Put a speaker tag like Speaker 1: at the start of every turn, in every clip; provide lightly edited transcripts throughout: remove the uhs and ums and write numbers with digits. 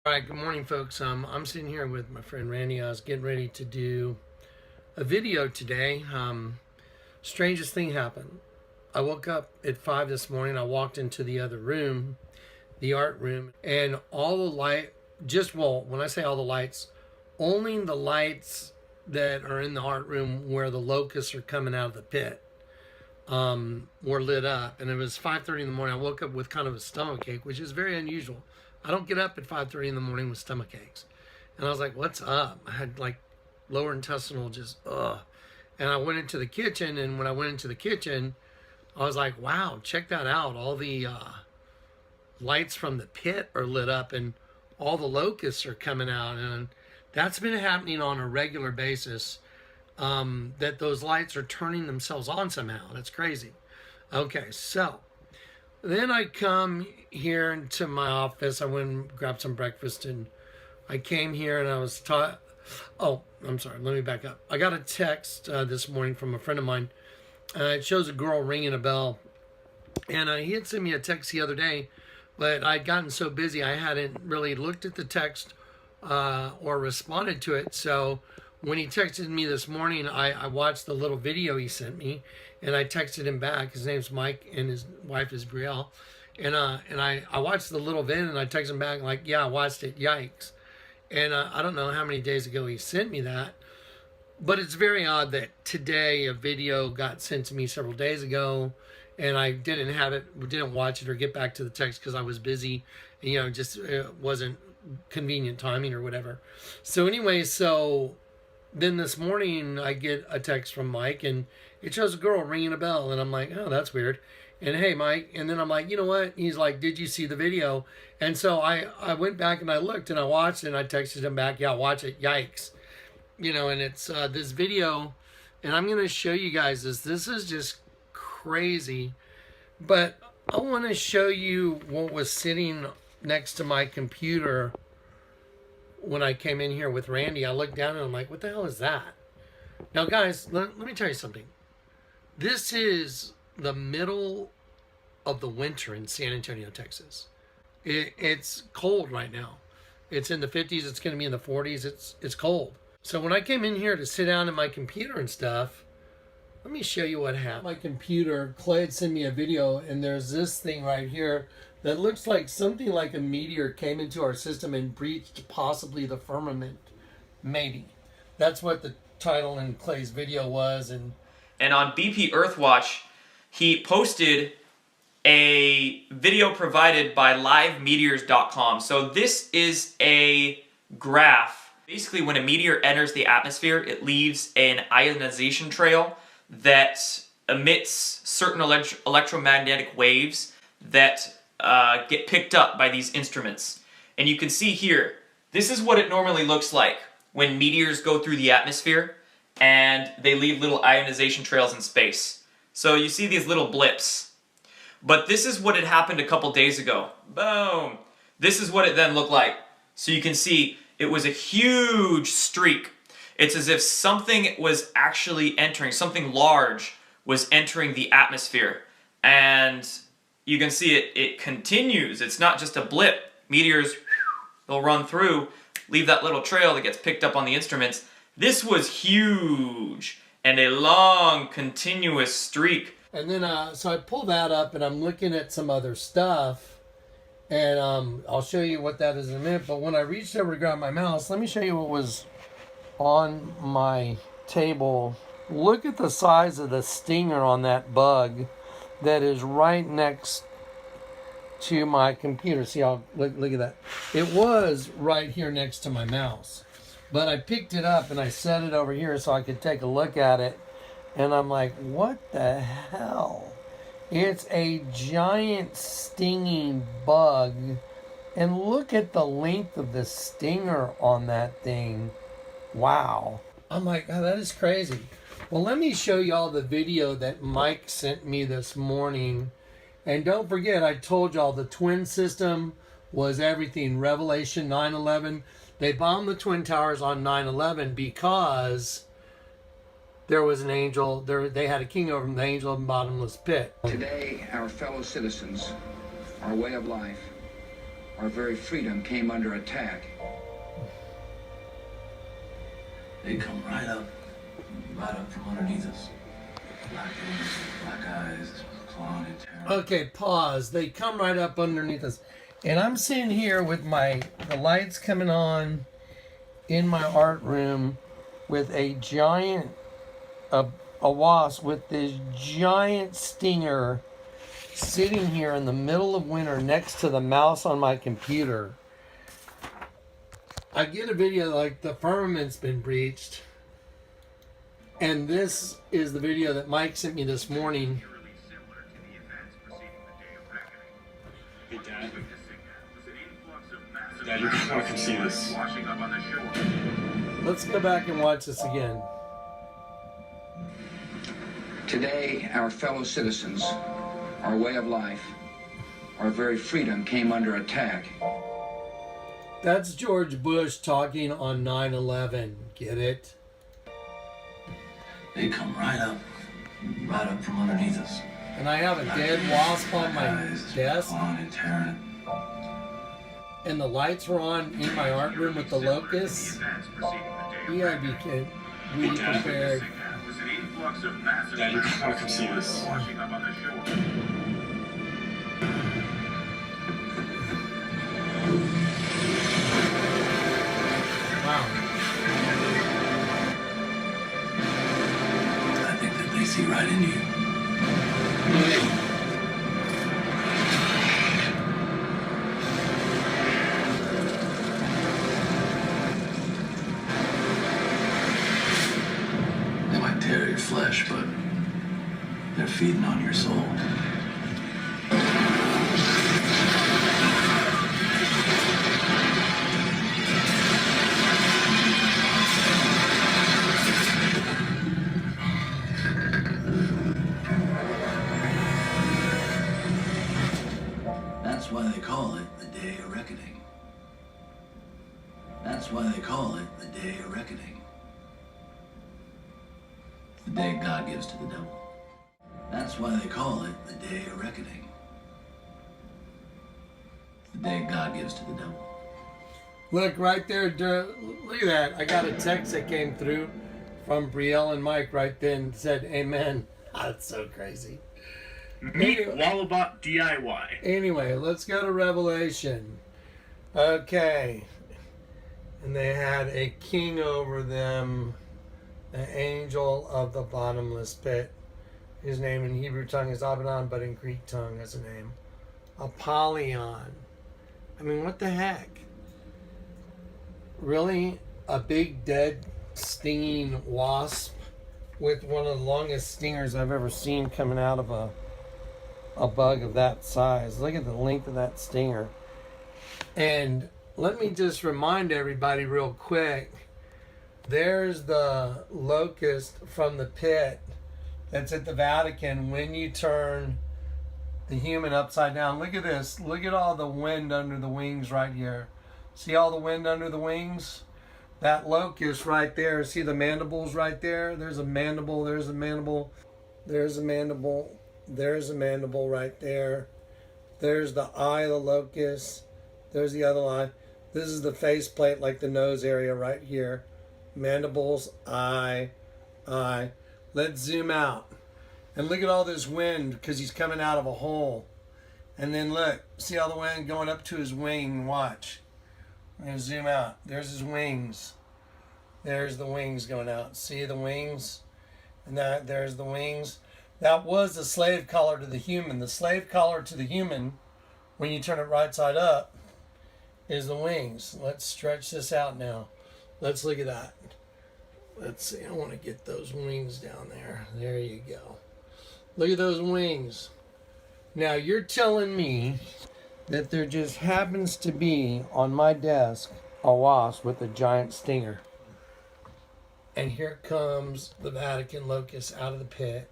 Speaker 1: All right, good morning, folks. I'm sitting here with my friend Randy. I was getting ready to do a video today. Strangest thing happened. I woke up at 5 this morning. I walked into the other room, the art room, and all the light, when I say all the lights, only the lights that are in the art room where the locusts are coming out of the pit were lit up. And it was 5:30 in the morning. I woke up with kind of a stomach ache, which is very unusual. I don't get up at 5:30 in the morning with stomach aches. And I was like, what's up? I had like lower intestinal just, ugh. And I went into the kitchen, and when I went into the kitchen, I was like, wow, check that out. All the lights from the pit are lit up, and all the locusts are coming out. And that's been happening on a regular basis, that those lights are turning themselves on somehow. That's crazy. Okay, so then I come here into my office. I went and grabbed some breakfast, and I came here and I was taught. Oh, I'm sorry. Let me back up. I got a text this morning from a friend of mine. It shows a girl ringing a bell. And he had sent me a text the other day, but I'd gotten so busy I hadn't really looked at the text or responded to it. So when he texted me this morning, I watched the little video he sent me, and I texted him back. His name's Mike, and his wife is Brielle. And I watched the little vid, and I texted him back like, yeah, I watched it. Yikes. And I don't know how many days ago he sent me that. But it's very odd that today a video got sent to me several days ago, and I didn't watch it or get back to the text because I was busy. And, just it wasn't convenient timing or whatever. So anyway, then this morning I get a text from Mike, and it shows a girl ringing a bell, and I'm like, oh, that's weird. And hey, Mike, and then I'm like, you know what? He's like, did you see the video? And so I went back and I looked and I watched it, and I texted him back, yeah, watch it, yikes. And it's this video, and I'm going to show you guys this. This is just crazy, but I want to show you what was sitting next to my computer when I came in here with Randy. I looked down and I'm like, what the hell is that? Now, guys, let me tell you something. This is the middle of the winter in San Antonio, Texas. It's cold right now. It's in the 50s. It's going to be in the 40s. It's cold. So when I came in here to sit down at my computer and stuff, let me show you what happened. My computer, Clay had sent me a video, and there's this thing right here that looks like something like a meteor came into our system and breached possibly the firmament. Maybe. That's what the title in Clay's video was. And
Speaker 2: on BP Earthwatch, he posted a video provided by livemeteors.com. So this is a graph. Basically, when a meteor enters the atmosphere, it leaves an ionization trail that emits certain electromagnetic waves that get picked up by these instruments. And you can see here, this is what it normally looks like when meteors go through the atmosphere and they leave little ionization trails in space. So you see these little blips. But this is what had happened a couple days ago. Boom! This is what it then looked like. So you can see it was a huge streak. It's as if something was actually entering, something large was entering the atmosphere. And you can see it continues. It's not just a blip. Meteors, they'll run through, leave that little trail that gets picked up on the instruments. This was huge and a long, continuous streak.
Speaker 1: And then, so I pull that up, and I'm looking at some other stuff, and I'll show you what that is in a minute. But when I reached over to grab my mouse, let me show you what was on my table. Look at the size of the stinger on that bug that is right next to my computer. See how, look at that. It was right here next to my mouse. But I picked it up and I set it over here so I could take a look at it. And I'm like, what the hell? It's a giant stinging bug. And look at the length of the stinger on that thing. Wow. I'm like, oh, that is crazy. Well, let me show y'all the video that Mike sent me this morning. And don't forget, I told y'all the twin system was everything. Revelation 9/11. They bombed the Twin Towers on 9/11 because there was an angel. They had a king over them, the angel of the bottomless pit.
Speaker 3: Today, our fellow citizens, our way of life, our very freedom came under attack.
Speaker 4: They come right up from underneath us. Black hands, black eyes, clawing and tearing.
Speaker 1: Okay, pause. They come right up underneath us. And I'm sitting here with the lights coming on in my art room with a giant, a wasp with this giant stinger sitting here in the middle of winter next to the mouse on my computer. I get a video like the firmament's been breached. And this is the video that Mike sent me this morning.
Speaker 5: Hey, Dad. Dad, you just want to come see this.
Speaker 1: Let's go back and watch this again.
Speaker 3: Today, our fellow citizens, our way of life, our very freedom came under attack.
Speaker 1: That's George Bush talking on 9/11. Get it?
Speaker 4: They come right up from underneath us.
Speaker 1: And I have a dead wasp on my
Speaker 4: Eyes,
Speaker 1: desk,
Speaker 4: clawing and tearing.
Speaker 1: and the lights were on in my art room with the locusts. You gotta be prepared.
Speaker 5: Dad, you just want to come see this.
Speaker 1: Wow.
Speaker 4: I think that they see right into you. They might tear your flesh, but they're feeding on your soul. That's why they call it the Day of Reckoning. That's why they call it the Day of Reckoning. The day God gives to the devil. That's why they call it the Day of Reckoning. The day God gives to the devil.
Speaker 1: Look right there. Look at that. I got a text that came through from Brielle and Mike right then. Said, "Amen." That's so crazy.
Speaker 5: Meet Wallabot DIY.
Speaker 1: Anyway, let's go to Revelation. Okay. And they had a king over them, the angel of the bottomless pit. His name in Hebrew tongue is Abaddon, but in Greek tongue has a name, Apollyon. I mean, what the heck? Really? A big, dead, stinging wasp with one of the longest stingers I've ever seen coming out of a bug of that size. Look at the length of that stinger. And let me just remind everybody real quick, there's the locust from the pit that's at the Vatican when you turn the human upside down. Look at this. Look at all the wind under the wings right here. See all the wind under the wings? That locust right there. See the mandibles right there? There's a mandible. There's a mandible. There's a mandible. There's a mandible right there. There's the eye of the locust. There's the other eye. This is the faceplate, like the nose area right here. Mandibles, eye. Let's zoom out. And look at all this wind because he's coming out of a hole. And then look, see all the wind going up to his wing. Watch. I'm going to zoom out. There's his wings. There's the wings going out. See the wings? And there's the wings. That was the slave collar to the human. The slave collar to the human, when you turn it right side up, is the wings. Let's stretch this out now. Let's look at that. Let's see. I want to get those wings down there. There you go. Look at those wings. Now you're telling me that there just happens to be on my desk a wasp with a giant stinger. And here comes the Vatican locust out of the pit.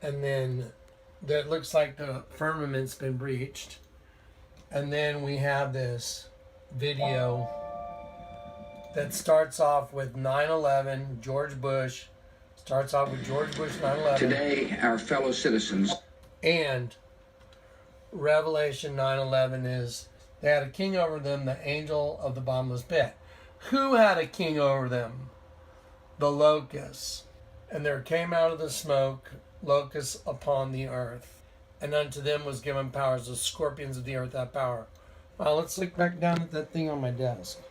Speaker 1: And then that looks like the firmament's been breached. And then we have this video that starts off with 9/11, George Bush. Starts off with George Bush 9/11.
Speaker 3: Today, our fellow citizens.
Speaker 1: And Revelation 9/11 is They had a king over them, the angel of the bottomless pit. Who had a king over them? The locusts. And there came out of the smoke locusts upon the earth. And unto them was given powers. The scorpions of the earth have power. Well, let's look back down at that thing on my desk.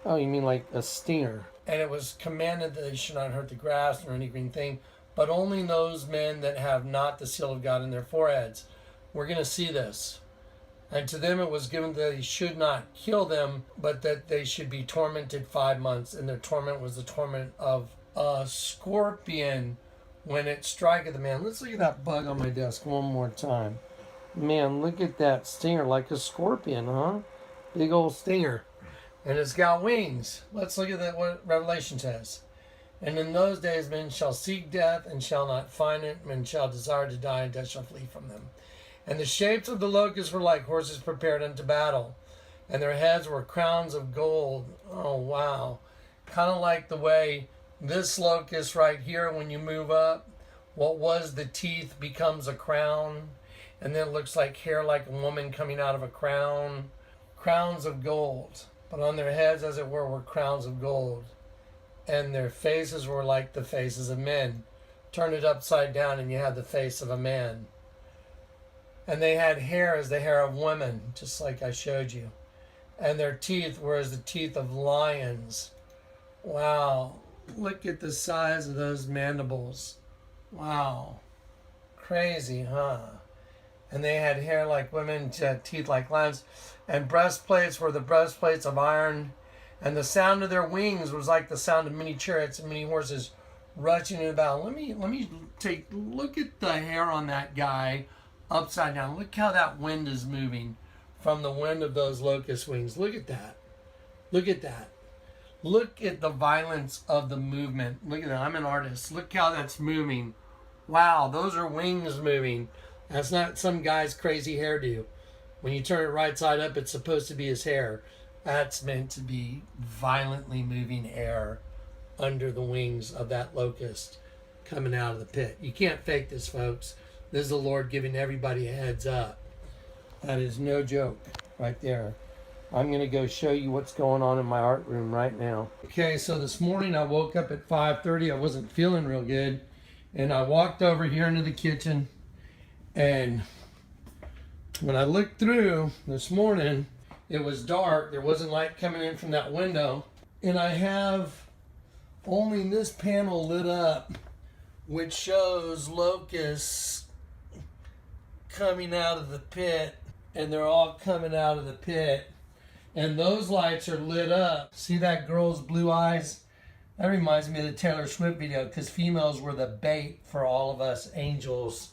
Speaker 1: Oh, you mean like a stinger. And it was commanded that they should not hurt the grass nor any green thing, but only those men that have not the seal of God in their foreheads. We're going to see this. And to them it was given that they should not kill them, but that they should be tormented 5 months. And their torment was the torment of a scorpion when it striketh the man. Let's look at that bug on my desk one more time. Man, look at that stinger, like a scorpion, huh? Big old stinger. And it's got wings. Let's look at that, what Revelation says. And in those days men shall seek death and shall not find it. Men shall desire to die and death shall flee from them. And the shapes of the locusts were like horses prepared unto battle. And their heads were crowns of gold. Oh, wow. Kind of like the way this locust right here, when you move up, what was the teeth becomes a crown. And then it looks like hair like a woman coming out of a crown. Crowns of gold. But on their heads, as it were crowns of gold. And their faces were like the faces of men. Turn it upside down and you have the face of a man. And they had hair as the hair of women, just like I showed you. And their teeth were as the teeth of lions. Wow. Look at the size of those mandibles. Wow. Crazy, huh? And they had hair like women, teeth like lions. And breastplates were the breastplates of iron. And the sound of their wings was like the sound of many chariots and many horses rushing in about. Let me look at the hair on that guy upside down. Look how that wind is moving from the wind of those locust wings. Look at that. Look at that. Look at the violence of the movement. Look at that. I'm an artist. Look how that's moving. Wow, those are wings moving. That's not some guy's crazy hairdo. When you turn it right side up, it's supposed to be his hair. That's meant to be violently moving air under the wings of that locust coming out of the pit. You can't fake this, folks. This is the Lord giving everybody a heads up. That is no joke right there. I'm going to go show you what's going on in my art room right now. Okay, so this morning I woke up at 5:30. I wasn't feeling real good. And I walked over here into the kitchen. And when I looked through this morning, it was dark. There wasn't light coming in from that window. And I have only this panel lit up, which shows locusts coming out of the pit. And they're all coming out of the pit. And those lights are lit up. See that girl's blue eyes? That reminds me of the Taylor Swift video, because females were the bait for all of us angels.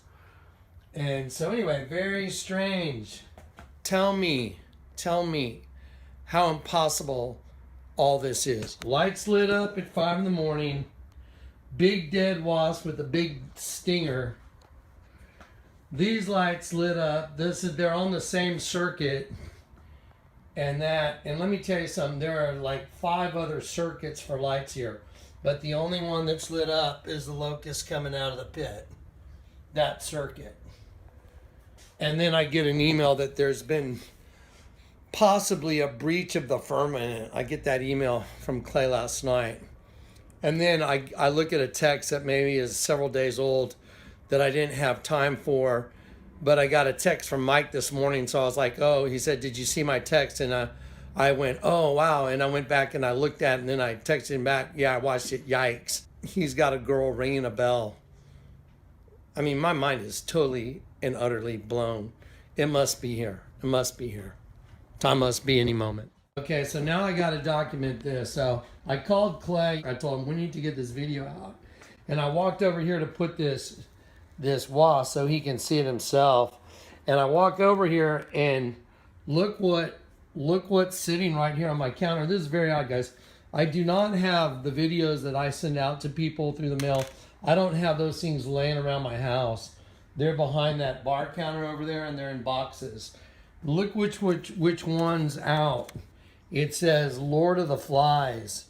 Speaker 1: And so anyway, very strange. Tell me how impossible all this is. Lights lit up at 5 in the morning. Big dead wasp with a big stinger. These lights lit up. They're on the same circuit. And let me tell you something, there are like 5 other circuits for lights here. But the only one that's lit up is the locust coming out of the pit. That circuit. And then I get an email that there's been possibly a breach of the firmament. I get that email from Clay last night. And then I look at a text that maybe is several days old that I didn't have time for. But I got a text from Mike this morning, so I was like, oh, he said, did you see my text? And I went, oh, wow. And I went back and I looked at it, and then I texted him back, yeah, I watched it, yikes. He's got a girl ringing a bell. I mean, my mind is totally and utterly blown. It must be here. It must be here. Time must be any moment. Okay, so now I got to document this. So I called Clay. I told him, we need to get this video out. And I walked over here to put this wasp so he can see it himself. And I walk over here and look what's sitting right here on my counter. This is very odd, guys. I do not have the videos that I send out to people through the mail. I don't have those things laying around my house. They're behind that bar counter over there, and they're in boxes. Look which one's out. It says Lord of the Flies.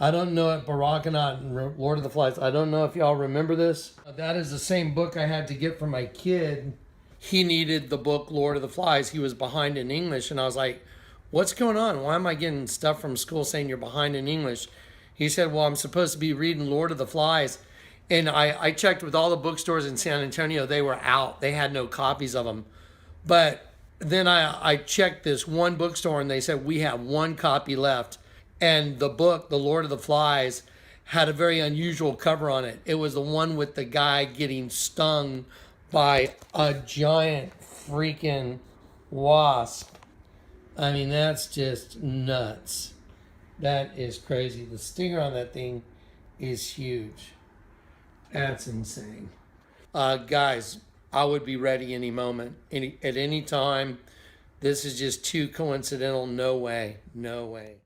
Speaker 1: I don't know if Barakanak and Lord of the Flies. I don't know if y'all remember this. That is the same book I had to get for my kid he needed the book Lord of the Flies. He was behind in English, and I was like, what's going on? Why am I getting stuff from school saying you're behind in English? He said, well, I'm supposed to be reading Lord of the Flies. And I checked with all the bookstores in San Antonio. They were out. They had no copies of them. But then I checked this one bookstore, and they said, we have one copy left. And the book, The Lord of the Flies, had a very unusual cover on it. It was the one with the guy getting stung by a giant freaking wasp. I mean, that's just nuts. That is crazy. The stinger on that thing is huge. That's insane. Guys, I would be ready any moment, at any time. This is just too coincidental. No way. No way.